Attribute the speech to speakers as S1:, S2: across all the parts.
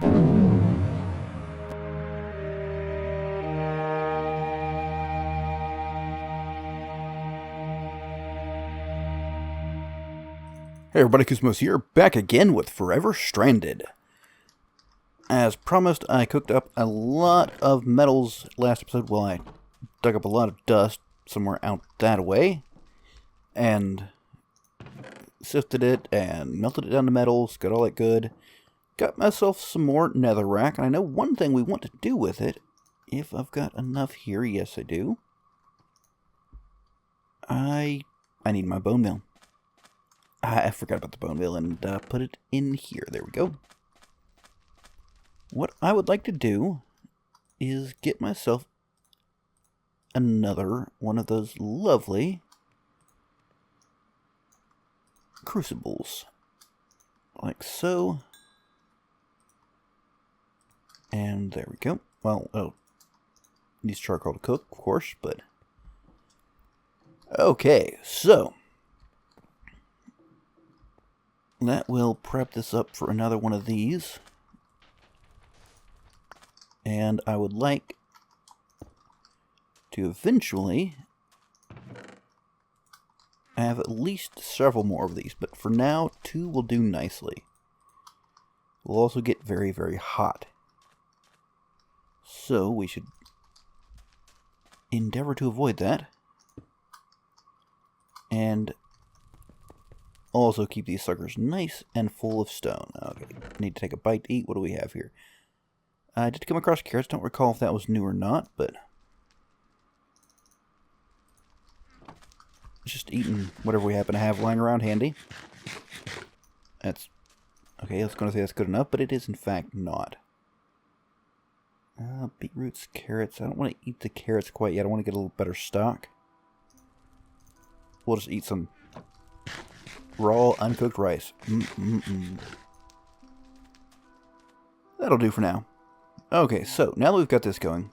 S1: Hey everybody, Koosemose here, back again with Forever Stranded. As promised, I cooked up a lot of metals last episode. Well, I dug up a lot of dust somewhere out that way, and sifted it, and melted it down to metals, got all that good. Got myself some more netherrack, and I know one thing we want to do with it, if I've got enough here. Yes, I do. I need my bone meal. I forgot about the bone meal and put it in here. There we go. What I would like to do is get myself another one of those lovely crucibles. Like so. And there we go. Well, needs charcoal to cook, of course, but... Okay, so... that will prep this up for another one of these. And I would like to eventually have at least several more of these. But for now, 2 will do nicely. We'll also get very, very hot. So we should endeavor to avoid that. And also keep these suckers nice and full of stone. Okay, need to take a bite to eat. What do we have here? I did come across carrots. Don't recall if that was new or not, but... just eating whatever we happen to have lying around handy. That's... okay, I was going to say that's good enough, but it is in fact not. Beetroots, carrots. I don't want to eat the carrots quite yet. I want to get a little better stock. We'll just eat some raw, uncooked rice. That'll do for now. Okay, so now that we've got this going,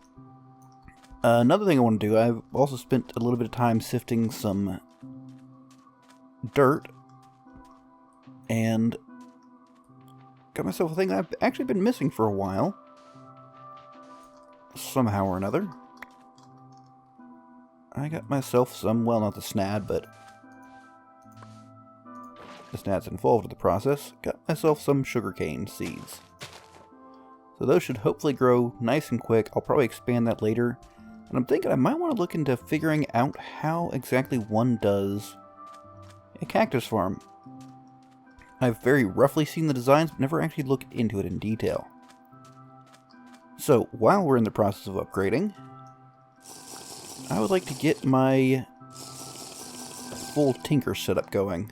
S1: another thing I want to do, I've also spent a little bit of time sifting some dirt, and got myself a thing I've actually been missing for a while, somehow or another. I got myself some, well, not the snad, but the snad's involved in the process. Got myself some sugarcane seeds. So those should hopefully grow nice and quick. I'll probably expand that later. And I'm thinking I might want to look into figuring out how exactly one does a cactus farm. I've very roughly seen the designs, but never actually looked into it in detail. So, while we're in the process of upgrading, I would like to get my full tinker setup going.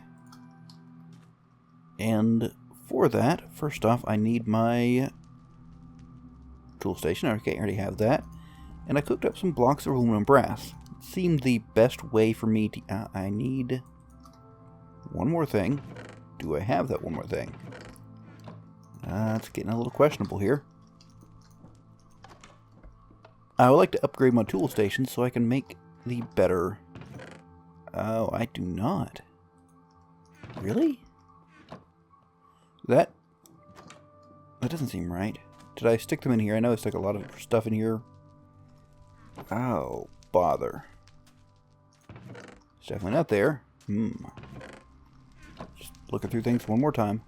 S1: And for that, first off, I need my tool station. Okay, I already have that. And I cooked up some blocks of aluminum brass. It seemed the best way for me to... I need one more thing. Do I have that one more thing? It's getting a little questionable here. I would like to upgrade my tool station so I can make the better... Oh, I do not. Really? That doesn't seem right. Did I stick them in here? I know I stuck a lot of stuff in here. Oh, bother. It's definitely not there. Just looking through things one more time.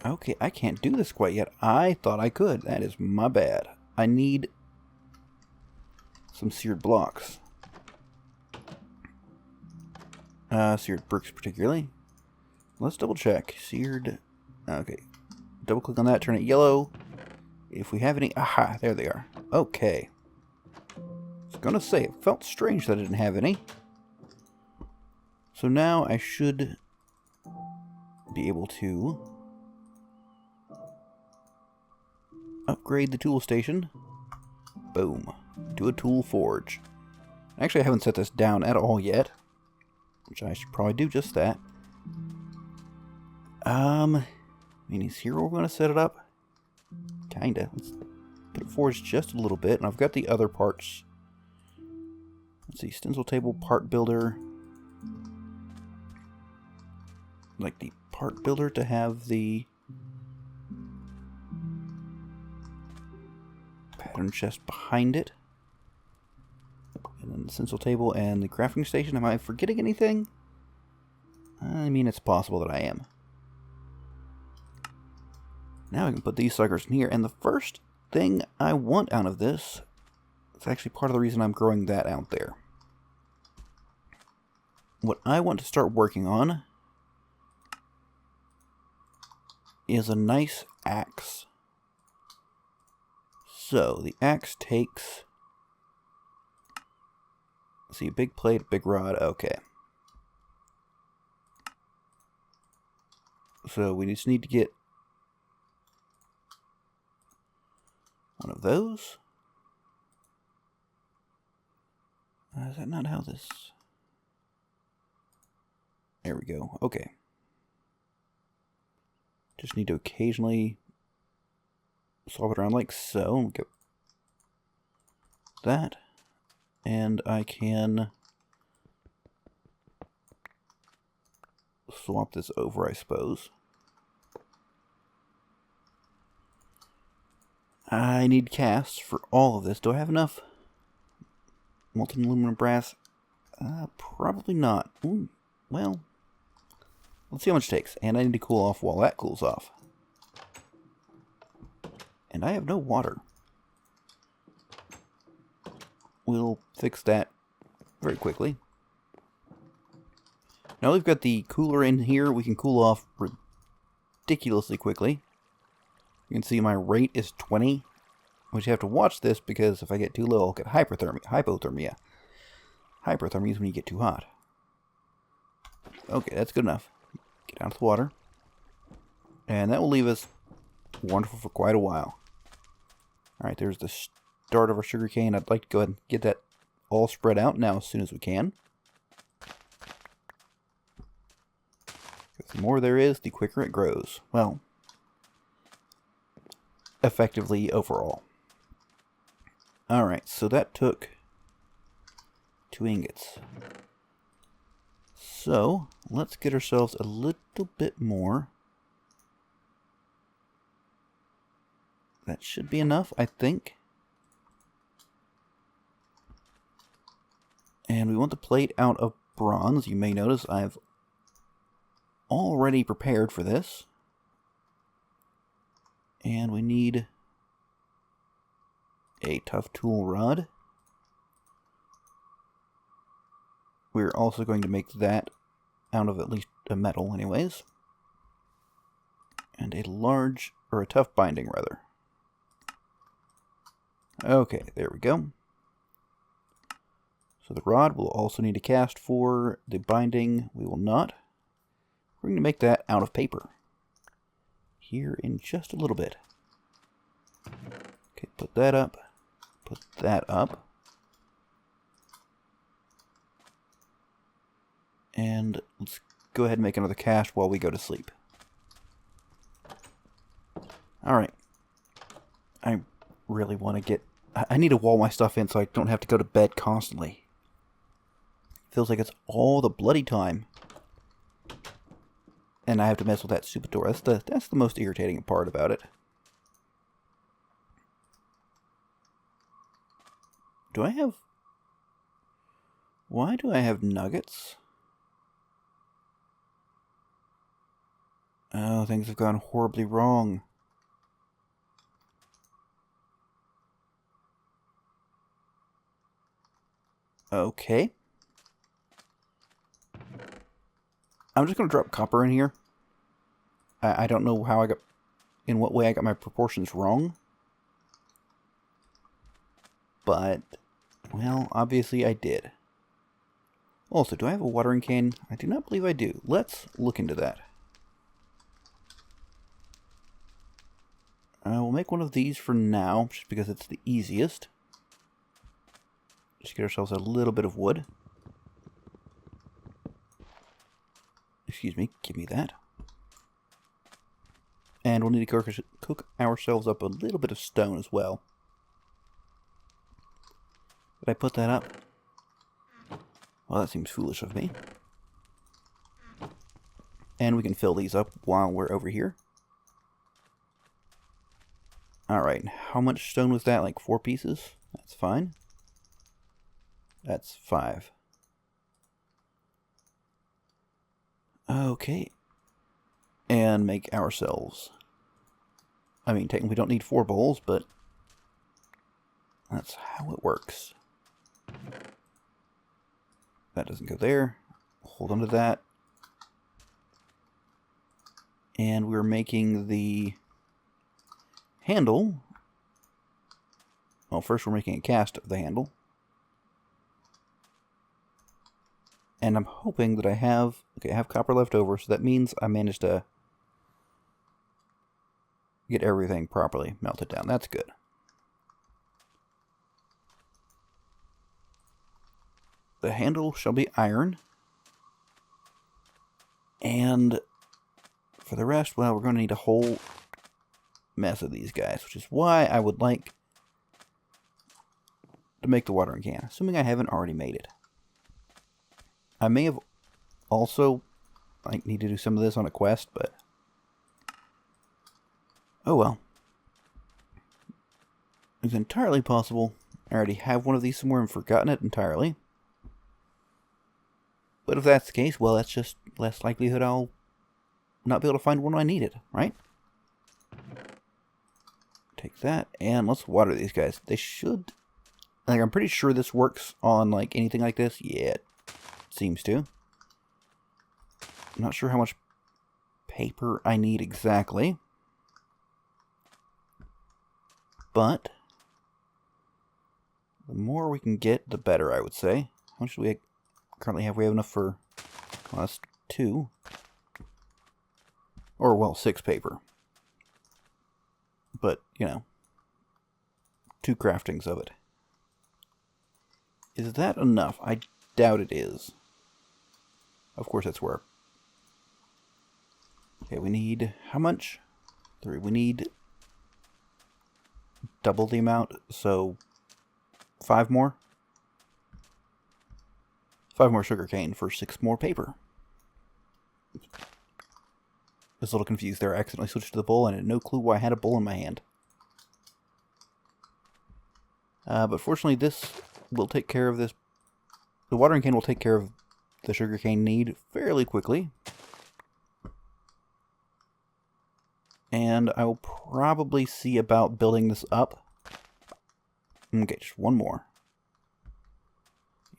S1: Okay, I can't do this quite yet. I thought I could. That is my bad. I need some seared blocks. Seared bricks particularly. Let's double check. Seared... okay. Double click on that, turn it yellow. If we have any... aha, there they are. Okay. I was gonna say, it felt strange that I didn't have any. So now I should be able to upgrade the tool station. Boom. To a tool forge. Actually, I haven't set this down at all yet, which I should probably do just that. I mean, is here where we're going to set it up? Kinda. Let's put it forged just a little bit, and I've got the other parts. Let's see, stencil table, part builder. Like the part builder to have the pattern chest behind it. And then the central table and the crafting station. Am I forgetting anything? I mean, it's possible that I am. Now I can put these suckers in here. And the first thing I want out of this, it's actually part of the reason I'm growing that out there. What I want to start working on is a nice axe. So the axe takes, let's see, big plate, big rod, okay. So we just need to get one of those. Is that not how this... There we go. Okay. Just need to occasionally swap it around like so. Go that. And I can swap this over, I suppose. I need casts for all of this. Do I have enough molten aluminum brass? Probably not. Ooh, well, let's see how much it takes. And I need to cool off while that cools off. And I have no water. We'll fix that very quickly. Now we've got the cooler in here. We can cool off ridiculously quickly. You can see my rate is 20. Which you have to watch this because if I get too low, I'll get hypothermia. Hyperthermia is when you get too hot. Okay, that's good enough. Get out of the water. And that will leave us wonderful for quite a while. Alright, there's the start of our sugarcane. I'd like to go ahead and get that all spread out now as soon as we can. The more there is, the quicker it grows. Well, effectively overall. Alright, so that took 2 ingots. So, let's get ourselves a little bit more. That should be enough, I think. And we want the plate out of bronze. You may notice I've already prepared for this. And we need a tough tool rod. We're also going to make that out of at least a metal anyways. And a large, or a tough binding rather. Okay, there we go. So the rod we'll also need to cast for. The binding we will not. We're going to make that out of paper. Here in just a little bit. Okay, put that up. Put that up. And let's go ahead and make another cast while we go to sleep. Alright. I really want to get... I need to wall my stuff in so I don't have to go to bed constantly. Feels like it's all the bloody time. And I have to mess with that stupid door. That's the most irritating part about it. Do I have... Why do I have nuggets? Oh, things have gone horribly wrong. Okay. I'm just going to drop copper in here. I don't know how I got... in what way I got my proportions wrong. But, well, obviously I did. Also, do I have a watering can? I do not believe I do. Let's look into that. We'll make one of these for now, just because it's the easiest. Just get ourselves a little bit of wood. Excuse me, give me that. And we'll need to cook ourselves up a little bit of stone as well. Did I put that up? Well, that seems foolish of me. And we can fill these up while we're over here. Alright, how much stone was that? Like 4 pieces? That's fine. That's 5. Okay. And make ourselves. I mean, technically we don't need 4 bowls, but that's how it works. That doesn't go there. Hold on to that. And we're making the handle. Well, first we're making a cast of the handle. And I'm hoping that I have copper left over, so that means I managed to get everything properly melted down. That's good. The handle shall be iron. And for the rest, well, we're going to need a whole mess of these guys, which is why I would like to make the watering can, assuming I haven't already made it. I may have also need to do some of this on a quest, but oh well. It's entirely possible I already have one of these somewhere and forgotten it entirely. But if that's the case, well, that's just less likelihood I'll not be able to find one when I need it, right? Take that, and let's water these guys. They should... I'm pretty sure this works on, anything like this. Yeah, it seems to. I'm not sure how much paper I need exactly. But the more we can get, the better, I would say. How much do we currently have? We have enough for, well, that's 2. Or, well, 6 paper. But, 2 craftings of it. Is that enough? I doubt it is. Of course, that's where. Okay, we need how much? 3. We need double the amount, so 5 more. 5 more sugarcane for 6 more paper. I was a little confused there. I accidentally switched to the bowl and I had no clue why I had a bowl in my hand. But fortunately, this will take care of this. The watering can will take care of the sugarcane need fairly quickly. And I will probably see about building this up. Okay, just one more.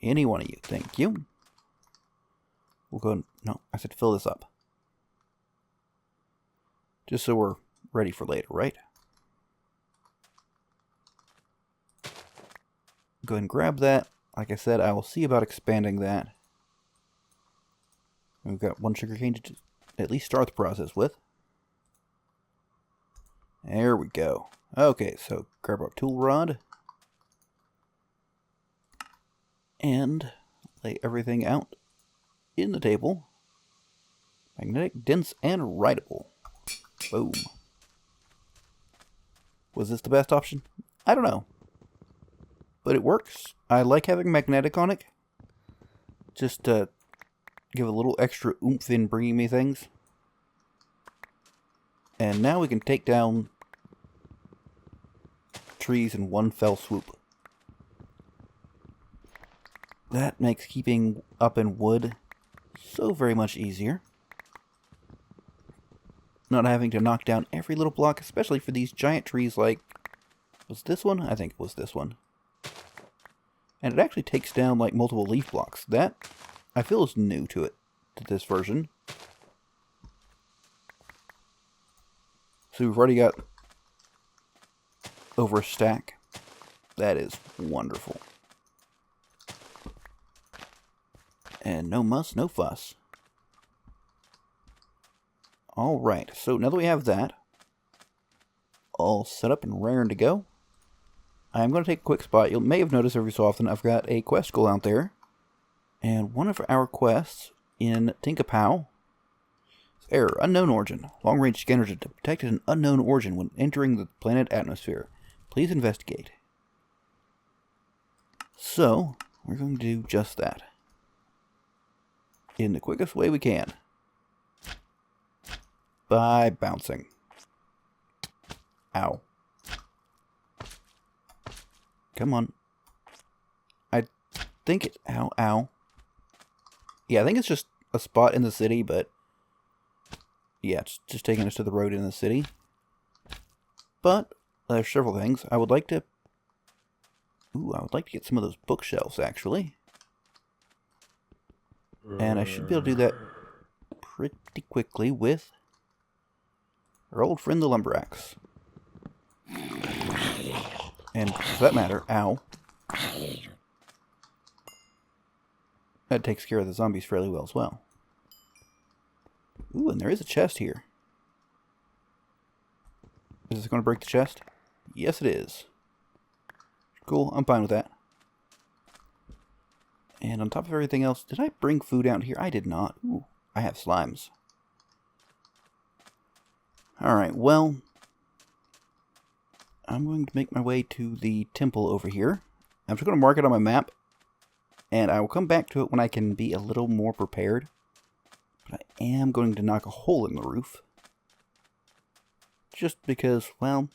S1: Any one of you, thank you. We'll go, no, I said fill this up. Just so we're ready for later, right? Go ahead and grab that. Like I said, I will see about expanding that. We've got 1 sugarcane to at least start the process with. There we go. Okay, so grab our tool rod. And lay everything out in the table. Magnetic, dense, and writable. Boom. Was this the best option? I don't know. But it works. I like having magnetic on it. Just to give a little extra oomph in bringing me things. And now we can take down trees in one fell swoop. That makes keeping up in wood so very much easier. Not having to knock down every little block, especially for these giant trees like... Was this one? I think it was this one. And it actually takes down multiple leaf blocks. That, I feel, is new to this version. So we've already got over a stack. That is wonderful. And no muss, no fuss. Alright, so now that we have that all set up and raring to go, I'm going to take a quick spot. You may have noticed every so often I've got a quest goal out there. And one of our quests in Tinkapow is error, unknown origin. Long-range scanners have detected an unknown origin when entering the planet atmosphere. Please investigate. So, we're going to do just that. In the quickest way we can. By bouncing. Ow. Come on. I think it... Ow, ow. Yeah, I think it's just a spot in the city, but... Yeah, it's just taking us to the road in the city. But there's several things. I would like to... Ooh, I would like to get some of those bookshelves, actually. And I should be able to do that pretty quickly with our old friend the lumber axe. And for that matter, ow. That takes care of the zombies fairly well as well. Ooh, and there is a chest here. Is this going to break the chest? Yes, it is. Cool, I'm fine with that. And on top of everything else, did I bring food out here? I did not. Ooh, I have slimes. Alright, well, I'm going to make my way to the temple over here. I'm just going to mark it on my map, and I will come back to it when I can be a little more prepared. But I am going to knock a hole in the roof. Just because, well,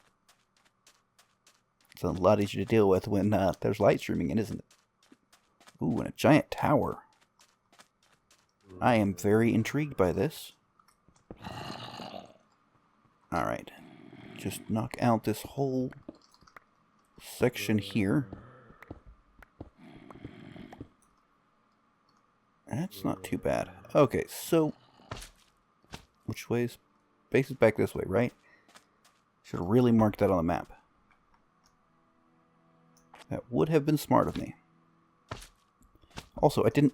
S1: it's a lot easier to deal with when there's light streaming in, isn't it? Ooh, and a giant tower. I am very intrigued by this. Alright. Just knock out this whole section here. That's not too bad. Okay, so... Which way is... Base is back this way, right? Should have really marked that on the map. That would have been smart of me. Also, I didn't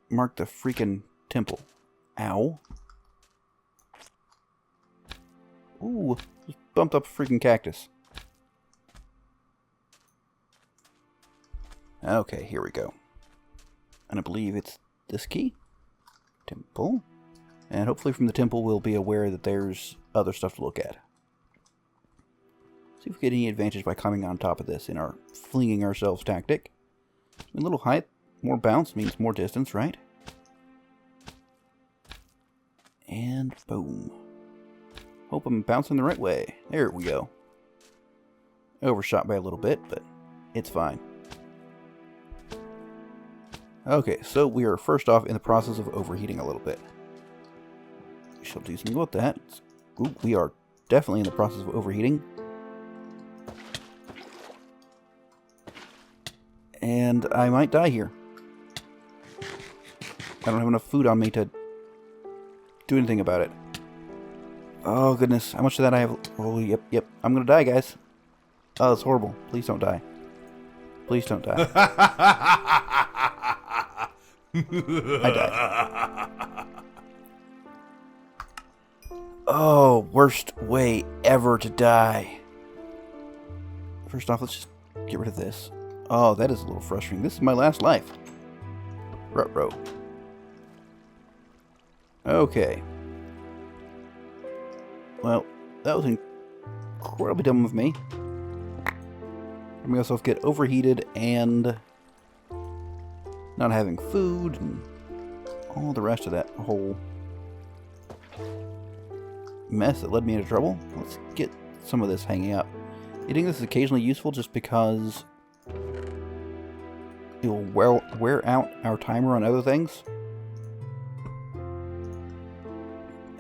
S1: mark the freaking temple. Ow. Ooh, just bumped up a freaking cactus. Okay, here we go. And I believe it's this key. Temple. And hopefully from the temple we'll be aware that there's other stuff to look at. See if we get any advantage by climbing on top of this in our flinging ourselves tactic. A little height, more bounce means more distance, right? And boom. Hope I'm bouncing the right way. There we go. Overshot by a little bit, but it's fine. Okay, so we are first off in the process of overheating a little bit. We shall do something about that. Ooh, we are definitely in the process of overheating. And I might die here. I don't have enough food on me to do anything about it. Oh, goodness. How much of that I have? Oh, yep. I'm gonna die, guys. Oh, that's horrible. Please don't die. Please don't die. I died. Oh, worst way ever to die. First off, let's just get rid of this. Oh, that is a little frustrating. This is my last life. Ruh-roh. Okay. Well, that was incredibly dumb of me. Letting myself get overheated and not having food and all the rest of that whole mess that led me into trouble. Let's get some of this hanging up. Eating this is occasionally useful just because it will wear out our timer on other things.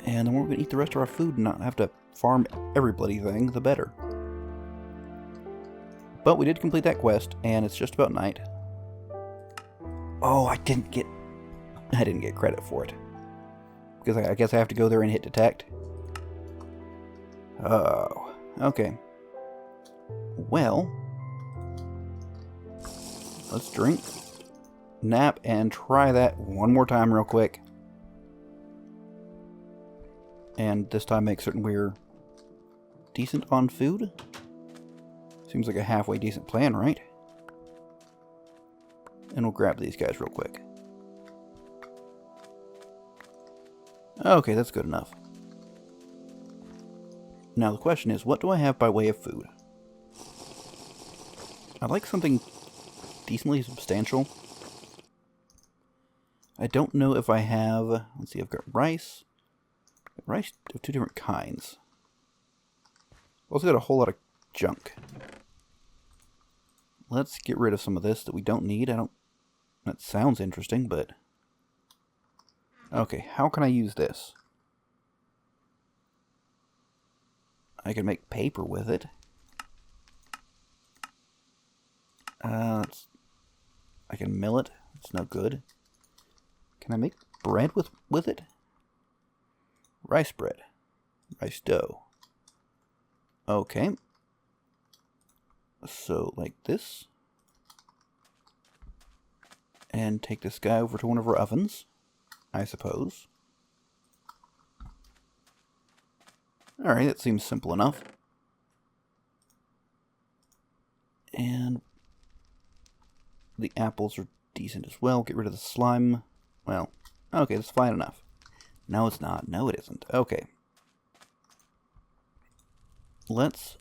S1: And the more we can eat the rest of our food and not have to farm every bloody thing, the better. But we did complete that quest, and it's just about night. Oh, I didn't get credit for it. Because I guess I have to go there and hit detect. Oh, okay. Well, let's drink, nap, and try that one more time real quick. And this time make certain we're decent on food. Seems like a halfway decent plan, right? And we'll grab these guys real quick. Okay, that's good enough. Now the question is, what do I have by way of food? I'd like something decently substantial. I don't know if I have... Let's see, I've got rice. Rice of two different kinds. Also got a whole lot of junk. let's get rid of some of this that we don't need. That sounds interesting, but... Okay, how can I use this? I can make paper with it. I can mill it. It's no good. Can I make bread with it? Rice bread. Rice dough. Okay. So, like this. And take this guy over to one of our ovens, I suppose. Alright, that seems simple enough. And the apples are decent as well. Get rid of the slime. Well, okay, that's fine enough. No, it's not. No, it isn't. Okay. Let's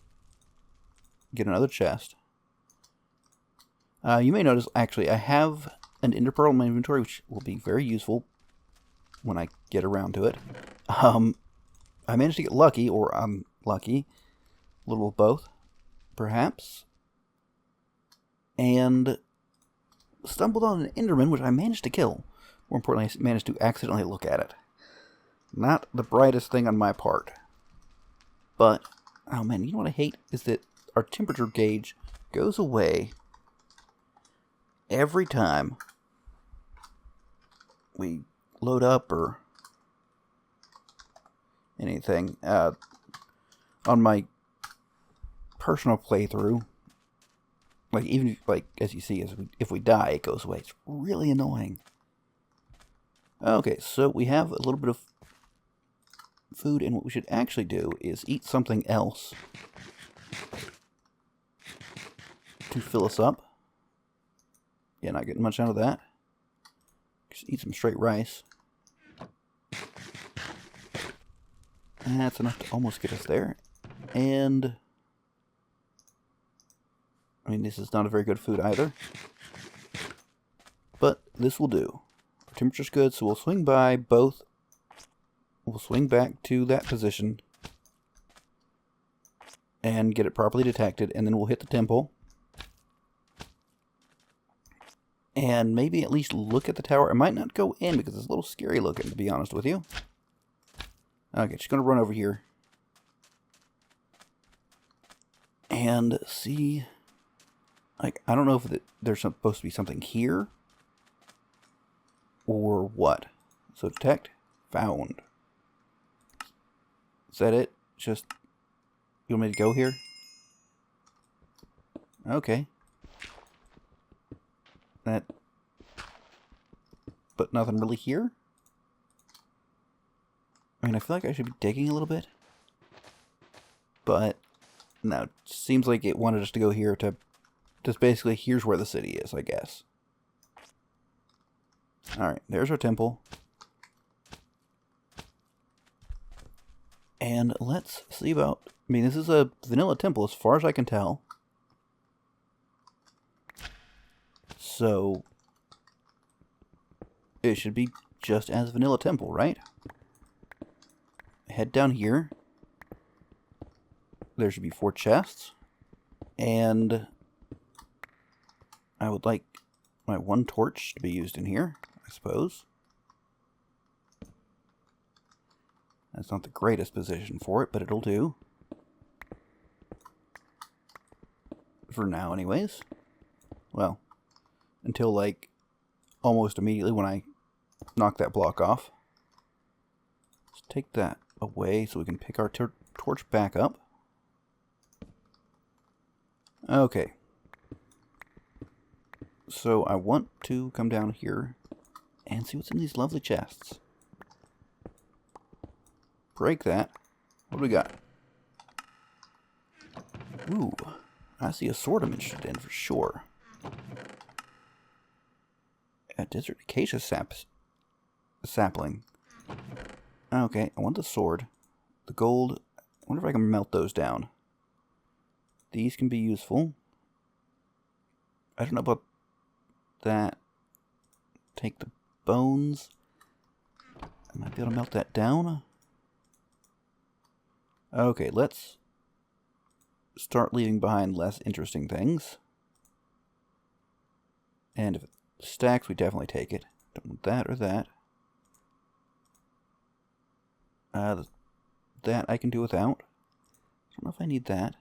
S1: get another chest. You may notice, actually, I have an ender pearl in my inventory, which will be very useful when I get around to it. I managed to get lucky, or unlucky, a little of both, perhaps, and stumbled on an enderman, which I managed to kill. More importantly, I managed to accidentally look at it. Not the brightest thing on my part. But, oh man, you know what I hate? Is that our temperature gauge goes away every time we load up or anything. On my personal playthrough, like even like as you see, if we die, it goes away. It's really annoying. Okay, so we have a little bit of food, and what we should actually do is eat something else to fill us up. Yeah, not getting much out of that. Just eat some straight rice. And that's enough to almost get us there. And I mean, this is not a very good food either. But this will do. Our temperature's good, so we'll swing by both. We'll swing back to that position and get it properly detected, and then we'll hit the temple. And maybe at least look at the tower. I might not go in because it's a little scary looking, to be honest with you. Okay, just going to run over here and see. Like, I don't know if there's supposed to be something here or what. So detect, found. Is that it? Just, you want me to go here? Okay. That, but nothing really here? I mean, I feel like I should be digging a little bit. But, no, it seems like it wanted us to go here to, just basically, here's where the city is, I guess. Alright, there's our temple. And let's see about, I mean, this is a vanilla temple as far as I can tell. So, it should be just as vanilla temple, right? Head down here. There should be 4 chests. And I would like my 1 torch to be used in here, I suppose. That's not the greatest position for it, but it'll do. For now, anyways. Well, until, like, almost immediately when I knock that block off. Let's take that away so we can pick our torch back up. Okay. So I want to come down here and see what's in these lovely chests. Break that. What do we got? Ooh, I see a sword I'm interested in for sure. A desert acacia sapling. Okay, I want the sword. The gold. I wonder if I can melt those down. These can be useful. I don't know about that. Take the bones. I might be able to melt that down. Okay, let's start leaving behind less interesting things. And if it stacks, we definitely take it. Don't want that or that. That I can do without. I don't know if I need that.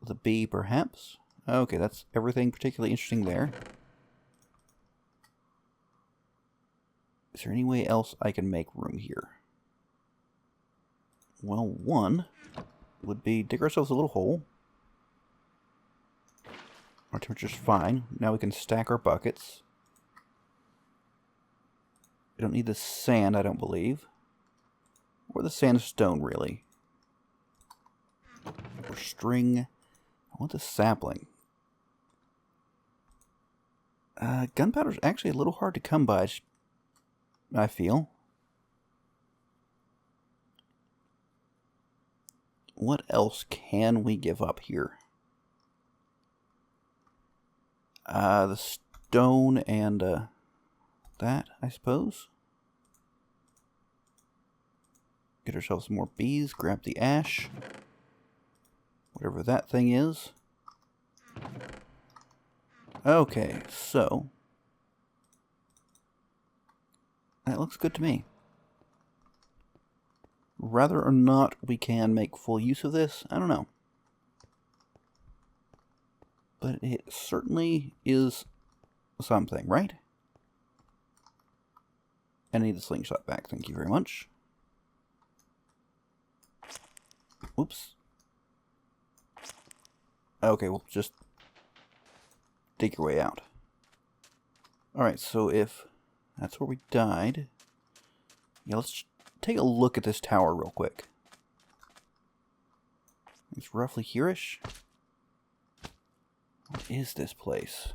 S1: The B, perhaps? Okay, that's everything particularly interesting there. Is there any way else I can make room here? Well, one would be dig ourselves a little hole. Our temperature's fine. Now we can stack our buckets. We don't need the sand, I don't believe. Or the sandstone, really. Or string. I want the sapling. Gunpowder's actually a little hard to come by, I feel. What else can we give up here? The stone and that, I suppose. Get ourselves some more bees, grab the ash. Whatever that thing is. Okay, so that looks good to me. Whether or not we can make full use of this, I don't know. But it certainly is something, right? And I need the slingshot back, thank you very much. Oops. Okay, we'll just dig your way out. Alright, so if that's where we died, yeah, let's take a look at this tower real quick. It's roughly here-ish. What is this place?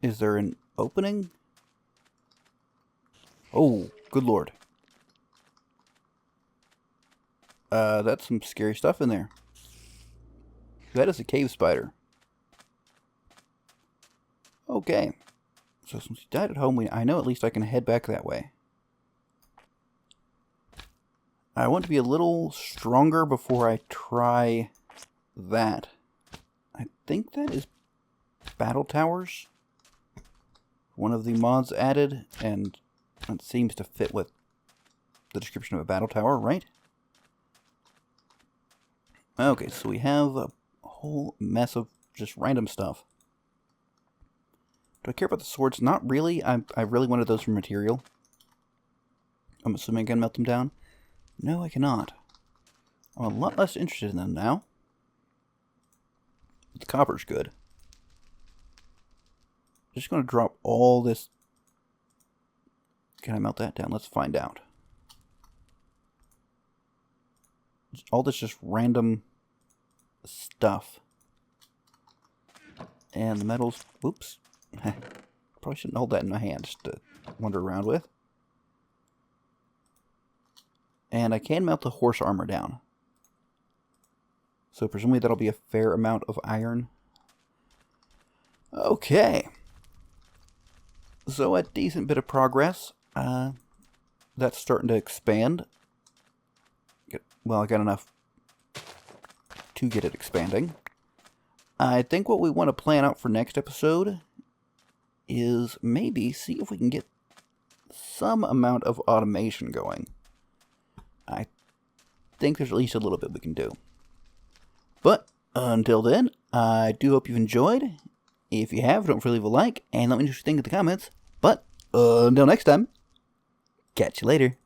S1: Is there an opening? Oh, good lord. That's some scary stuff in there. That is a cave spider. Okay. So since you died at home, I know at least I can head back that way. I want to be a little stronger before I try that. I think that is battle towers. One of the mods added, and it seems to fit with the description of a battle tower, right? Okay, so we have a whole mess of just random stuff. Do I care about the swords? Not really. I really wanted those for material. I'm assuming I can melt them down. No, I cannot. I'm a lot less interested in them now. But the copper's good. Just going to drop all this. Can I melt that down? Let's find out. All this just random stuff. And the metals. Oops. Probably shouldn't hold that in my hand just to wander around with. And I can melt the horse armor down. So presumably that'll be a fair amount of iron. Okay. So a decent bit of progress. That's starting to expand. Well, I got enough to get it expanding. I think what we want to plan out for next episode is maybe see if we can get some amount of automation going. I think there's at least a little bit we can do. But until then, I do hope you've enjoyed. If you have, don't forget to leave a like and let me know what you think in the comments. But until next time, catch you later.